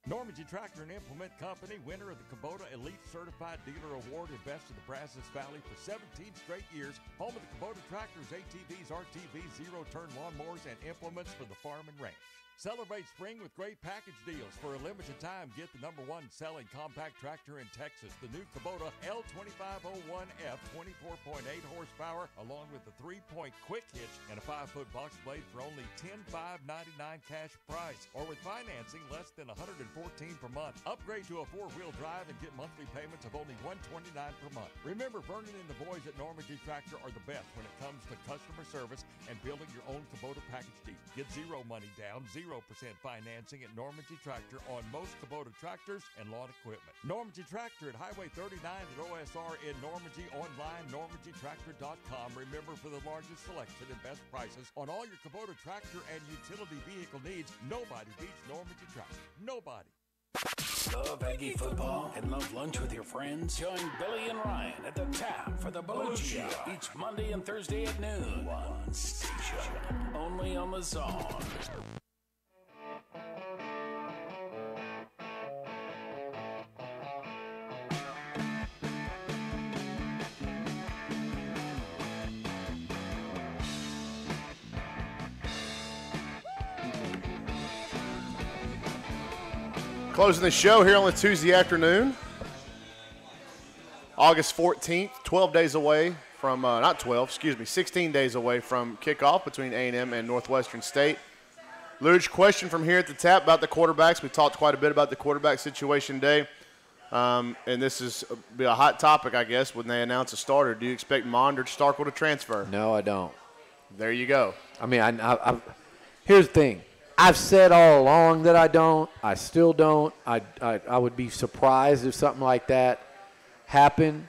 Normandy Tractor and Implement Company, winner of the Kubota Elite Certified Dealer Award in Best of the Brazos Valley for 17 straight years. Home of the Kubota tractors, ATVs, RTVs, zero-turn lawnmowers, and implements for the farm and ranch. Celebrate spring with great package deals. For a limited time, get the #1 selling compact tractor in Texas, the new Kubota L2501F, 24.8 horsepower, along with the 3-point quick hitch and a 5-foot box blade for only $10,599 cash price, or with financing less than $114 per month. Upgrade to a 4-wheel drive and get monthly payments of only $129 per month. Remember, Vernon and the boys at Normandy Tractor are the best when it comes to customer service and building your own Kubota package deal. Get zero money down, 0% financing at Normandy Tractor on most Kubota tractors and lawn equipment. Normandy Tractor at Highway 39 at OSR in Normandy, online normandytractor.com. Remember, for the largest selection and best prices on all your Kubota tractor and utility vehicle needs, nobody beats Normandy Tractor. Nobody. Love Aggie football and love lunch with your friends? Join Billy and Ryan at the Tap for the Boluccia each Monday and Thursday at noon. One station, only on the Zone. Closing the show here on a Tuesday afternoon. August 14th, 12 days away from, 16 days away from kickoff between A&M and Northwestern State. Luge, question from here at the tap about the quarterbacks. We talked quite a bit about the quarterback situation today. And this is be a hot topic, I guess, when they announce a starter. Do you expect Mond or Starkel to transfer? No, I don't. There you go. I mean, I here's the thing. I've said all along that I don't. I still don't. I would be surprised if something like that happened.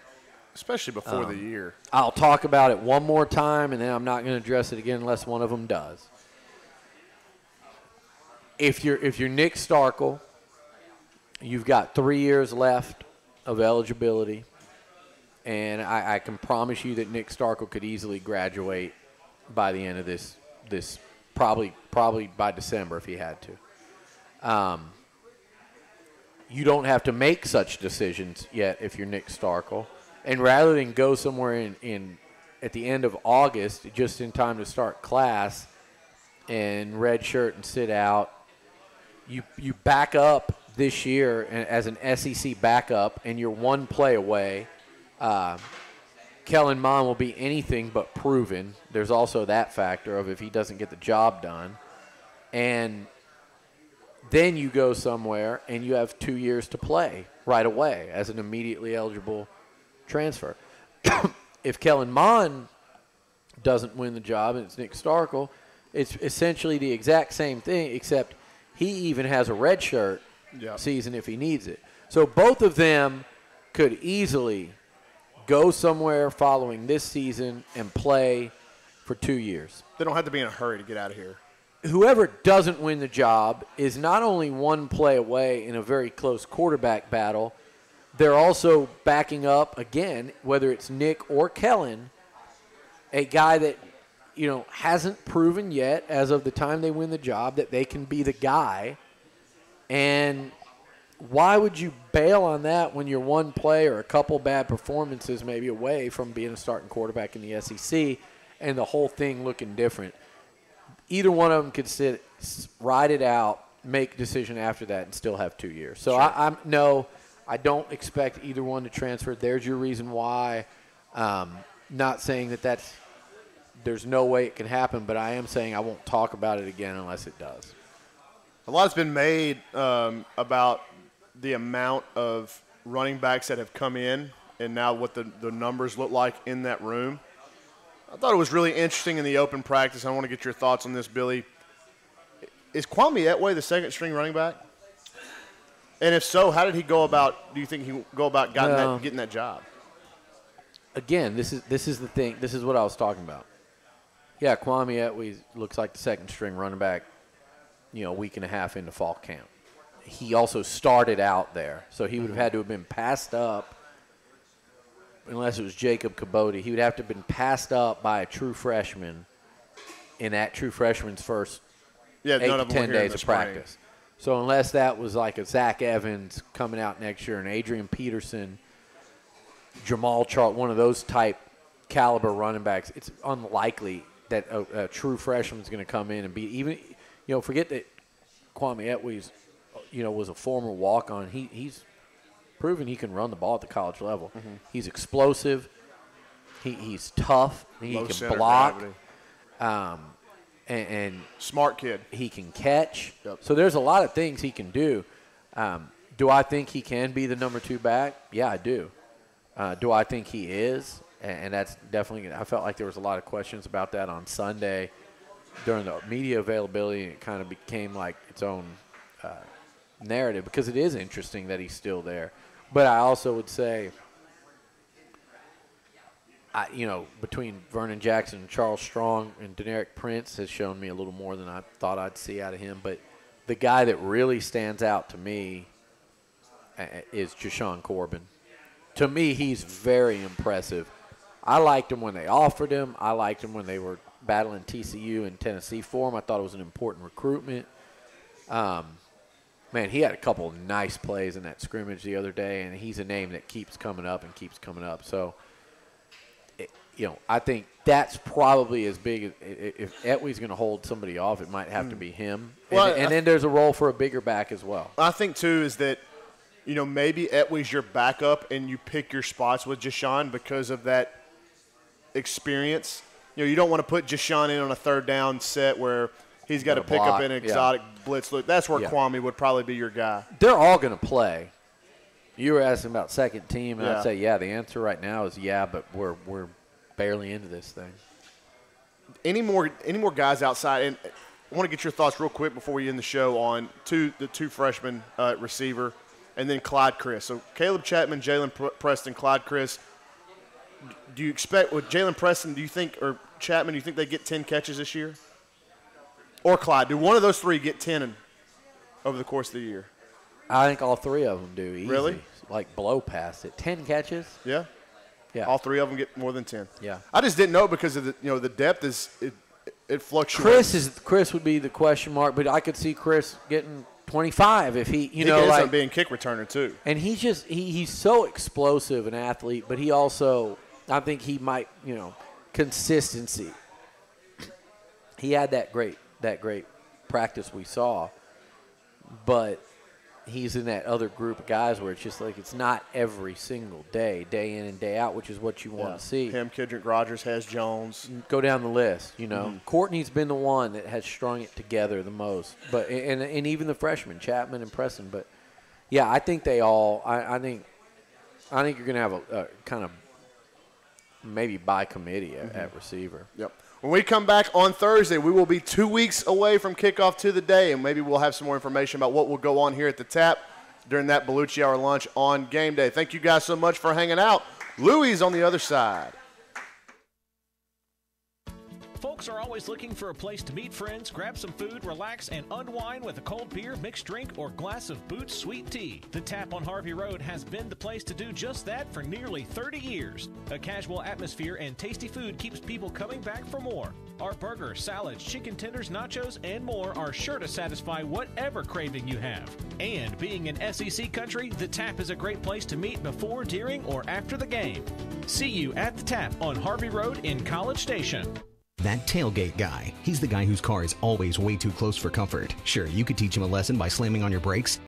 Especially before the year. I'll talk about it one more time, and then I'm not going to address it again unless one of them does. If you're Nick Starkel, you've got 3 years left of eligibility, and I can promise you that Nick Starkel could easily graduate by the end of this probably by December if he had to. You don't have to make such decisions yet if you're Nick Starkel, and rather than go somewhere in at the end of August, just in time to start class, and redshirt and sit out. You back up this year as an SEC backup, and you're one play away. Kellen Mond will be anything but proven. There's also that factor of if he doesn't get the job done. And then you go somewhere, and you have 2 years to play right away as an immediately eligible transfer. If Kellen Mond doesn't win the job and it's Nick Starkel, it's essentially the exact same thing, except he even has a redshirt season if he needs it. So both of them could easily go somewhere following this season and play for 2 years. They don't have to be in a hurry to get out of here. Whoever doesn't win the job is not only one play away in a very close quarterback battle, they're also backing up, again, whether it's Nick or Kellen, a guy that hasn't proven yet as of the time they win the job that they can be the guy. And why would you bail on that when you're one play or a couple bad performances maybe away from being a starting quarterback in the SEC and the whole thing looking different? Either one of them could ride it out, make a decision after that, and still have 2 years. So Sure. I don't expect either one to transfer. There's your reason why. Not saying that there's no way it can happen, but I am saying I won't talk about it again unless it does. A lot's been made about the amount of running backs that have come in and now what the numbers look like in that room. I thought it was really interesting in the open practice. I want to get your thoughts on this, Billy. Is Kwame Etway the second-string running back? And if so, how did he go about – do you think he go about getting that job? Again, this is the thing. This is what I was talking about. Yeah, Kwame Etway looks like the second-string running back, a week and a half into fall camp. He also started out there, so he would have had to have been passed up, unless it was Jacob Caboti. He would have to have been passed up by a true freshman in that true freshman's first 8 to 10 days of practice. So unless that was like a Zach Evans coming out next year and Adrian Peterson, Jamal Charles, one of those type caliber running backs, it's unlikely that a true freshman is going to come in and be even. Forget that Kwame Etway, was a former walk-on. He's proven he can run the ball at the college level. Mm-hmm. He's explosive. He's tough. He can block. And smart kid. He can catch. Yep. So there's a lot of things he can do. Do I think he can be the number 2 back? Yeah, I do. Do I think he is? And that's definitely – I felt like there was a lot of questions about that on Sunday during the media availability. It kind of became like its own narrative because it is interesting that he's still there. But I also would say – between Vernon Jackson and Charles Strong and Deneric Prince has shown me a little more than I thought I'd see out of him. But the guy that really stands out to me is Jashawn Corbin. To me, he's very impressive. I liked him when they offered him. I liked him when they were battling TCU and Tennessee for him. I thought it was an important recruitment. Man, he had a couple of nice plays in that scrimmage the other day, and he's a name that keeps coming up and keeps coming up. So I think that's probably as big as if Etwe's going to hold somebody off, it might have to be him. Well, and then there's a role for a bigger back as well. I think, too, is that, maybe Etwe's your backup and you pick your spots with Jashawn because of that experience. You don't want to put Jashawn in on a third down set where he's got to pick up an exotic blitz look. That's where Kwame would probably be your guy. They're all going to play. You were asking about second team, and I'd say, the answer right now is but we're barely into this thing. Any more guys outside? And I want to get your thoughts real quick before we end the show on the two freshmen receiver, and then Clyde Chris. So Caleb Chapman, Jalen Preston, Clyde Chris. Do you expect with Jalen Preston? Or Chapman? Do you think they get 10 catches this year? Or Clyde? Do one of those three get 10 over the course of the year? I think all three of them do. Easy. Really? Like blow past it. 10 catches. Yeah. Yeah. All three of them get more than 10. Yeah. I just didn't know because of the depth it fluctuates. Chris would be the question mark, but I could see Chris getting 25 if he could end up being kick returner too. And he's just he's so explosive an athlete, but he also I think he might consistency. He had that great practice we saw, but he's in that other group of guys where it's just like it's not every single day in and day out, which is what you want to see. Him, Kendrick Rogers, Hez Jones. Go down the list, Courtney's been the one that has strung it together the most, but and even the freshmen, Chapman and Preston. But yeah, I think they all. I think you're going to have a kind of maybe by committee at receiver. Yep. When we come back on Thursday, we will be 2 weeks away from kickoff to the day, and maybe we'll have some more information about what will go on here at the Tap during that Bellucci Hour lunch on game day. Thank you guys so much for hanging out. Louie's on the other side. Folks are always looking for a place to meet friends, grab some food, relax, and unwind with a cold beer, mixed drink, or glass of Boots Sweet Tea. The Tap on Harvey Road has been the place to do just that for nearly 30 years. A casual atmosphere and tasty food keeps people coming back for more. Our burgers, salads, chicken tenders, nachos, and more are sure to satisfy whatever craving you have. And being in SEC country, the Tap is a great place to meet before, during, or after the game. See you at the Tap on Harvey Road in College Station. That tailgate guy. He's the guy whose car is always way too close for comfort. Sure, you could teach him a lesson by slamming on your brakes.